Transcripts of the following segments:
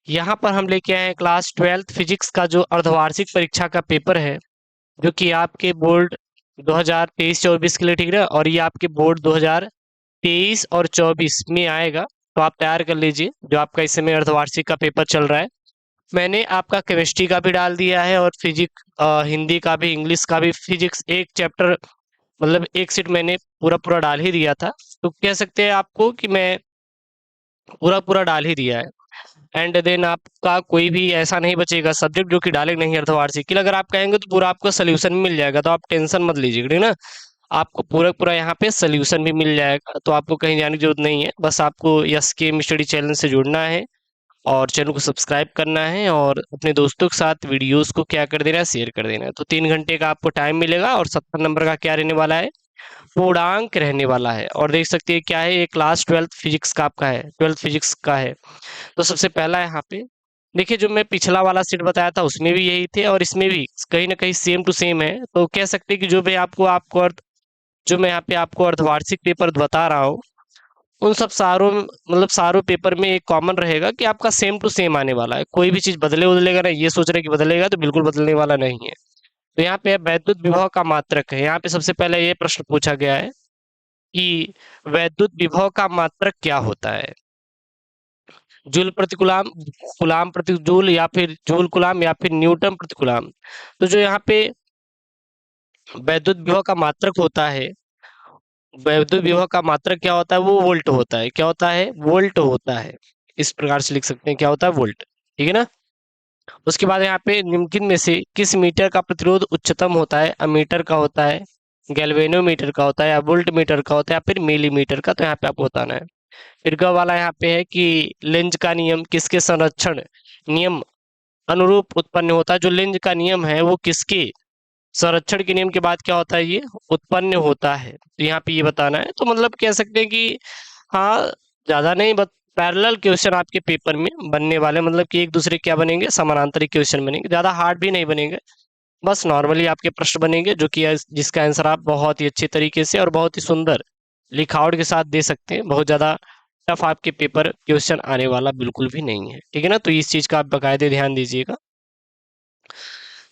यहाँ पर हम लेके आए हैं क्लास 12th फिजिक्स का जो अर्धवार्षिक परीक्षा का पेपर है, जो कि आपके बोर्ड 2023-24 के लिए, ठीक है। और ये आपके बोर्ड 2023 और 24 में आएगा, तो आप तैयार कर लीजिए। जो आपका इस समय अर्धवार्षिक का पेपर चल रहा है, मैंने आपका केमिस्ट्री का भी डाल दिया है और फिजिक्स, हिंदी का भी, इंग्लिश का भी। फिजिक्स एक चैप्टर, मतलब एक सीट मैंने पूरा पूरा डाल ही दिया था, तो कह सकते हैं आपको कि मैं पूरा पूरा डाल ही दिया है। एंड देन आपका कोई भी ऐसा नहीं बचेगा सब्जेक्ट जो कि डाले नहीं अर्धवार्षिक के लिए। अगर आप कहेंगे तो पूरा आपको सोल्यूशन मिल जाएगा, तो आप टेंशन मत लीजिए, ठीक है ना। आपको पूरा पूरा यहाँ पे सोल्यूशन भी मिल जाएगा, तो आपको कहीं जाने की जरूरत नहीं है। बस आपको यस के स्टडी चैनल से जुड़ना है और चैनल को सब्सक्राइब करना है और अपने दोस्तों के साथ वीडियोस को क्या कर देना है, शेयर कर देना है। तो 3 घंटे का आपको टाइम मिलेगा और 70 नंबर का क्या रहने वाला है, पूर्णांक रहने वाला है। और देख सकते हैं क्या है, ये क्लास 12th फिजिक्स का आपका है, 12th फिजिक्स का है। तो सबसे पहला यहाँ पे देखिए, जो मैं पिछला वाला सेट बताया था उसमें भी यही थे और इसमें भी कहीं ना कहीं सेम टू सेम है। तो कह सकते हैं कि जो भी आपको आपको अर्थ जो मैं यहाँ पे आपको अर्धवार्षिक पेपर बता रहा हूँ, उन सब सारों मतलब सारों पेपर में एक कॉमन रहेगा कि आपका सेम टू सेम आने वाला है। कोई भी चीज बदलेगा नहीं, ये सोच रहे कि बदलेगा, तो बिल्कुल बदलने वाला नहीं है। तो यहाँ पे वैद्युत विभव का मात्रक है। यहाँ पे सबसे पहले ये प्रश्न पूछा गया है कि वैद्युत विभव का मात्रक क्या होता है। जूल प्रति कूलाम, कूलाम प्रति जूल, या फिर जूल कूलाम, या फिर न्यूटन प्रति कूलाम। तो जो यहाँ पे वैद्युत विभव का मात्रक होता है, वैद्युत विभव का मात्रक क्या होता है, वो वोल्ट होता है। क्या होता है, वोल्ट होता है। इस प्रकार से लिख सकते हैं, क्या होता है, वोल्ट, ठीक है ना। उसके बाद यहाँ पे निम्नलिखित में से किस मीटर का प्रतिरोध उच्चतम होता है, अमीटर का होता है, गैल्वेनोमीटर का होता है, या वोल्ट मीटर का होता है, या फिर मिलीमीटर का। तो यहाँ पे आपको बताना है। फिर का वाला यहाँ पे है कि लेंज का नियम किसके संरक्षण नियम अनुरूप उत्पन्न होता है। जो लेंज का नियम है वो किसके संरक्षण के नियम के बाद क्या होता है, ये उत्पन्न होता है। तो यहाँ पे ये बताना है। तो मतलब कह सकते हैं कि हाँ, ज्यादा नहीं, बस पैरेलल क्वेश्चन आपके पेपर में बनने वाले, मतलब कि एक दूसरे क्या बनेंगे, समानांतरिक क्वेश्चन बनेंगे। ज्यादा हार्ड भी नहीं बनेंगे, बस नॉर्मली आपके प्रश्न बनेंगे, जो कि जिसका आंसर आप बहुत ही अच्छे तरीके से और बहुत ही सुंदर लिखावट के साथ दे सकते हैं। बहुत ज्यादा टफ आपके पेपर क्वेश्चन आने वाला बिल्कुल भी नहीं है, ठीक है ना। तो इस चीज का आप बकायदे ध्यान दीजिएगा।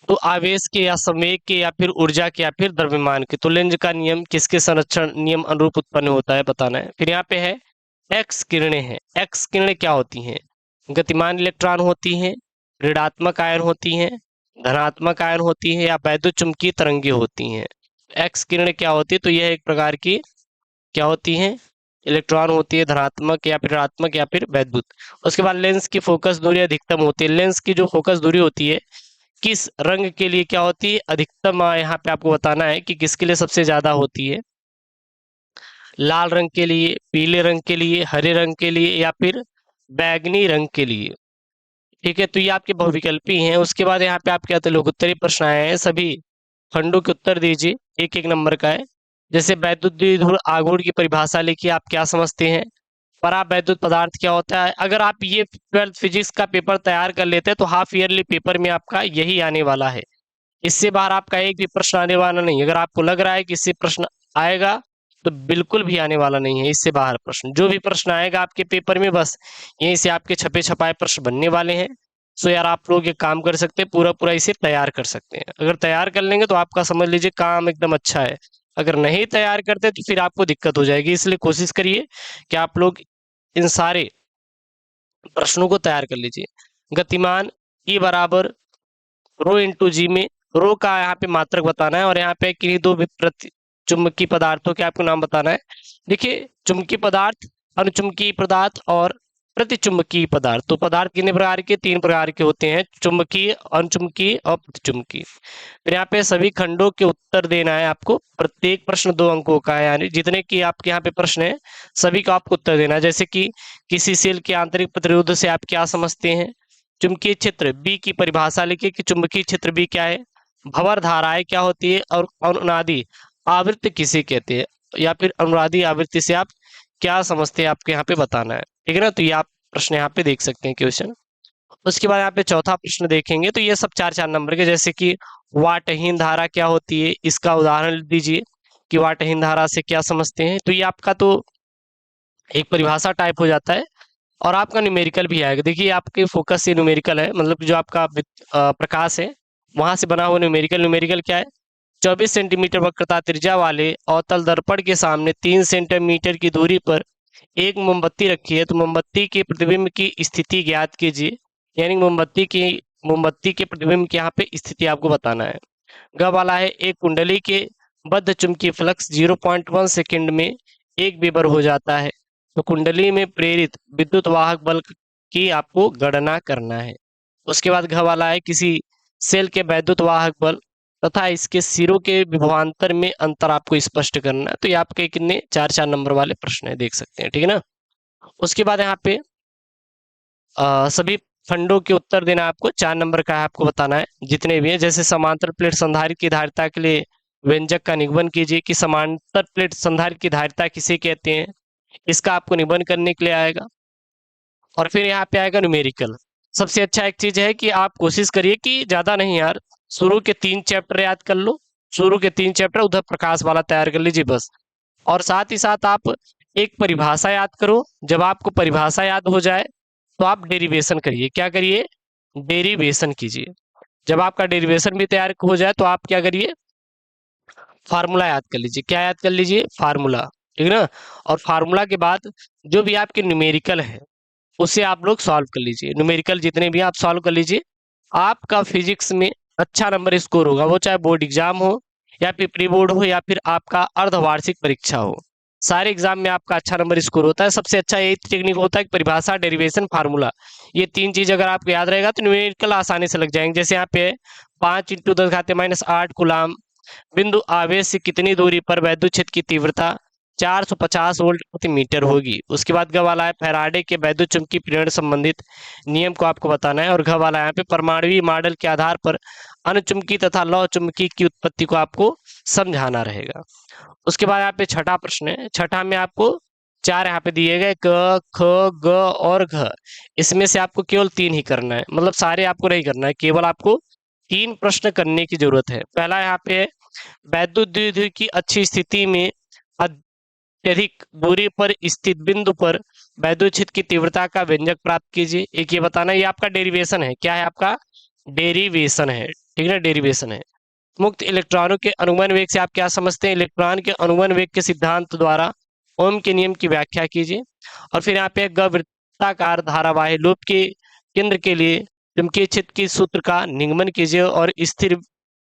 तो आवेश के या संवेग के या फिर ऊर्जा के या फिर द्रव्यमान के, तो लेंज का नियम किसके संरक्षण नियम अनुरूप उत्पन्न होता है, बताना है। फिर यहाँ पे है एक्स किरणें हैं। एक्स किरणें क्या होती हैं, गतिमान इलेक्ट्रॉन होती हैं, ऋणात्मक आयन होती हैं, धनात्मक आयन होती हैं, या वैद्युत चुंबकीय तरंगे होती हैं। एक्स किरणें क्या होती है, तो यह एक प्रकार की क्या होती हैं, इलेक्ट्रॉन होती है, धनात्मक या फिर ऋणात्मक या फिर वैद्युत। उसके बाद लेंस की फोकस दूरी अधिकतम होती है। लेंस की जो फोकस दूरी होती है किस रंग के लिए क्या होती है, अधिकतम। यहाँ पे आपको बताना है कि किसके लिए सबसे ज्यादा होती है, लाल रंग के लिए, पीले रंग के लिए, हरे रंग के लिए, या फिर बैगनी रंग के लिए, ठीक है। तो ये आपके बहुविकल्पी हैं। उसके बाद यहाँ पे आपके लोकोत्तरी प्रश्न आए हैं, सभी खंडों के उत्तर दीजिए, एक एक नंबर का है। जैसे वैद्युत द्विध्रुव आघूर्ण की परिभाषा लिखिए, आप क्या समझते हैं। परावैद्युत पदार्थ क्या होता है। अगर आप ये 12th फिजिक्स का पेपर तैयार कर लेते हैं तो हाफ ईयरली पेपर में आपका यही आने वाला है। इससे बाहर आपका एक भी प्रश्न आने वाला नहीं। अगर आपको लग रहा है कि इससे प्रश्न आएगा, तो बिल्कुल भी आने वाला नहीं है इससे बाहर प्रश्न। जो भी प्रश्न आएगा आपके पेपर में, बस यहीं से आपके छपे छपाए प्रश्न बनने वाले हैं। सो यार, आप लोग ये काम कर सकते हैं, पूरा पूरा इसे तैयार कर सकते हैं। अगर तैयार कर लेंगे तो आपका समझ लीजिए काम एकदम अच्छा है। अगर नहीं तैयार करते तो फिर आपको दिक्कत हो जाएगी। इसलिए कोशिश करिए कि आप लोग इन सारे प्रश्नों को तैयार कर लीजिए। गतिमान E बराबर रो इंटू जी में, रो का यहाँ पे मात्रक बताना है, और यहाँ पे किन्हीं दो विपरीत चुंबकीय पदार्थों के आपको नाम बताना है। देखिए, चुंबकीय पदार्थ, अनुचुंबकीय पदार्थ और प्रतिचुंबकीय पदार्थ। तो पदार्थ कितने प्रकार के, 3 प्रकार के होते हैं, चुंबकीय, अनुचुंबकीय और प्रतिचुंबकीय। फिर यहाँ पे सभी खंडों के उत्तर देना है आपको। प्रत्येक प्रश्न 2 अंकों का है, यानी जितने की आपके यहाँ पे प्रश्न है सभी का आपको उत्तर देना है। जैसे कि किसी सेल के आंतरिक प्रतिरोध से आप क्या समझते हैं। चुंबकीय क्षेत्र बी की परिभाषा लिखिए कि चुंबकीय क्षेत्र बी क्या है। भंवर धाराएं क्या होती है, और अनुनादी आवृत्ति किसे कहते हैं, या फिर अनुनादी आवृत्ति से आप क्या समझते हैं, आपके यहाँ पे बताना है, ठीक है ना। तो ये आप प्रश्न यहाँ पे देख सकते हैं क्वेश्चन। उसके बाद यहाँ पे चौथा प्रश्न देखेंगे, तो ये सब 4 4 नंबर के। जैसे कि वाटहीन धारा क्या होती है, इसका उदाहरण दीजिए कि वाटहीन धारा से क्या समझते हैं। तो ये आपका तो एक परिभाषा टाइप हो जाता है। और आपका न्यूमेरिकल भी आएगा। देखिए आपके फोकस से न्यूमेरिकल है, मतलब जो आपका प्रकाश है वहां से बना हुआ न्यूमेरिकल। न्यूमेरिकल क्या है? 24 सेंटीमीटर वक्रता त्रिज्या वाले अवतल दर्पण के सामने 3 सेंटीमीटर की दूरी पर एक मोमबत्ती रखी है, तो मोमबत्ती के प्रतिबिंब की स्थिति ज्ञात कीजिए। यानी मोमबत्ती के प्रतिबिंब की यहाँ पे स्थिति आपको बताना है। ग वाला है एक कुंडली के बद्ध चुंबकीय फ्लक्स 0.1 सेकंड में 1 वेबर हो जाता है, तो कुंडली में प्रेरित विद्युत वाहक बल की आपको गणना करना है। उसके बाद घ वाला है किसी सेल के वैद्युत वाहक बल तथा इसके सिरों के विभवांतर में अंतर आपको स्पष्ट करना है। तो ये आपके कितने 4-4 नंबर वाले प्रश्न है, देख सकते हैं, ठीक है ना। उसके बाद यहाँ पे सभी फंडों के उत्तर देना, आपको 4 नंबर का है, आपको बताना है जितने भी है। जैसे समांतर प्लेट संधारित्र की धारिता के लिए व्यंजक का निगमन कीजिए कि समांतर प्लेट संधारित्र की धारिता किसे कहते हैं, इसका आपको निगमन करने के लिए आएगा। और फिर यहाँ पे आएगा न्यूमेरिकल। सबसे अच्छा एक चीज है कि आप कोशिश करिए कि ज्यादा नहीं यार, शुरू के 3 चैप्टर याद कर लो, शुरू के 3 चैप्टर उधर प्रकाश वाला तैयार कर लीजिए बस। और साथ ही साथ आप एक परिभाषा याद करो। जब आपको परिभाषा याद हो जाए तो आप डेरिवेशन करिए। क्या करिए? डेरिवेशन कीजिए। जब आपका डेरिवेशन भी तैयार हो जाए तो आप क्या करिए? फार्मूला याद कर लीजिए। क्या याद कर लीजिए? फार्मूला, ठीक है ना। और फार्मूला के बाद जो भी आपके न्यूमेरिकल है उसे आप लोग सॉल्व कर लीजिए। न्यूमेरिकल जितने भी आप सॉल्व कर लीजिए, आपका फिजिक्स में अच्छा नंबर स्कोर होगा। वो चाहे बोर्ड एग्जाम हो या फिर प्री बोर्ड हो या फिर आपका अर्धवार्षिक परीक्षा हो, सारे एग्जाम में आपका अच्छा नंबर स्कोर होता है। सबसे अच्छा यही टेक्निक होता है कि परिभाषा, डेरिवेशन, फार्मूला, ये 3 चीज अगर आपको याद रहेगा तो न्यूमेरिकल आसानी से लग जाएंगे। जैसे यहाँ पे 5 × 10⁻⁸ कूलाम बिंदु आवेश से कितनी दूरी पर वैद्युत क्षेत्र की तीव्रता 450 वोल्ट प्रति मीटर होगी। उसके बाद घ वाला है फैराडे के वैद्युत चुंबकीय प्रेरण संबंधित नियम को आपको बताना है। और घ वाला यहाँ पे परमाणुवीय मॉडल के आधार पर अनुचुंबकीय तथा लौह चुंबकीय की उत्पत्ति को आपको समझाना रहेगा। उसके बाद यहाँ पे छठा प्रश्न है। छठा में आपको 4 यहाँ पे दिए गए, क, ख, ग और घ। इसमें से आपको केवल 3 ही करना है, मतलब सारे आपको नहीं करना है, केवल आपको 3 प्रश्न करने की जरूरत है। पहला यहाँ पे है वैद्युत द्विध्रुव की अच्छी स्थिति में अत्यधिक दूरी पर स्थित बिंदु पर वैद्युत क्षेत्र की तीव्रता का व्यंजक प्राप्त कीजिए। एक ये बताना, ये आपका डेरिवेशन है। क्या है? आपका डेरिवेशन है, ठीक है ना, डेरिवेशन है। मुक्त इलेक्ट्रॉनों के अनुगमन वेग से आप क्या समझते हैं? इलेक्ट्रॉन के अनुगमन वेग के सिद्धांत द्वारा ओम के नियम की व्याख्या कीजिए। और फिर यहाँ पे वृत्ताकार धारावाही लूप के केंद्र के लिए चुंबकीय क्षेत्र की सूत्र का निगमन कीजिए। और स्थिर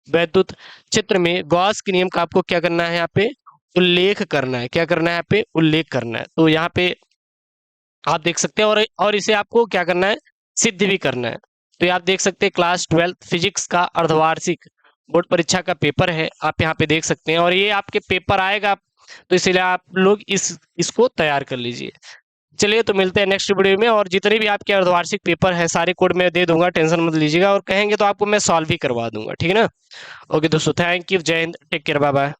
वैद्युत क्षेत्र में गॉस के नियम का आपको क्या करना है? यहाँ पे उल्लेख करना है। क्या करना है? यहाँ पे उल्लेख करना है। तो यहाँ पे आप देख सकते हैं, और इसे आपको क्या करना है? सिद्ध भी करना है। तो ये आप देख सकते हैं क्लास 12 फिजिक्स का अर्धवार्षिक बोर्ड परीक्षा का पेपर है, आप यहाँ पे देख सकते हैं। और ये आपके पेपर आएगा, तो इसलिए आप लोग इसको तैयार कर लीजिए। चलिए, तो मिलते हैं नेक्स्ट वीडियो में। और जितने भी आपके अर्धवार्षिक पेपर है सारे कोड मैं दे दूंगा, टेंशन मत लीजिएगा। और कहेंगे तो आपको मैं सॉल्व भी करवा दूंगा, ठीक है ना। ओके दोस्तों, थैंक यू, जय Hind, take care, bye bye.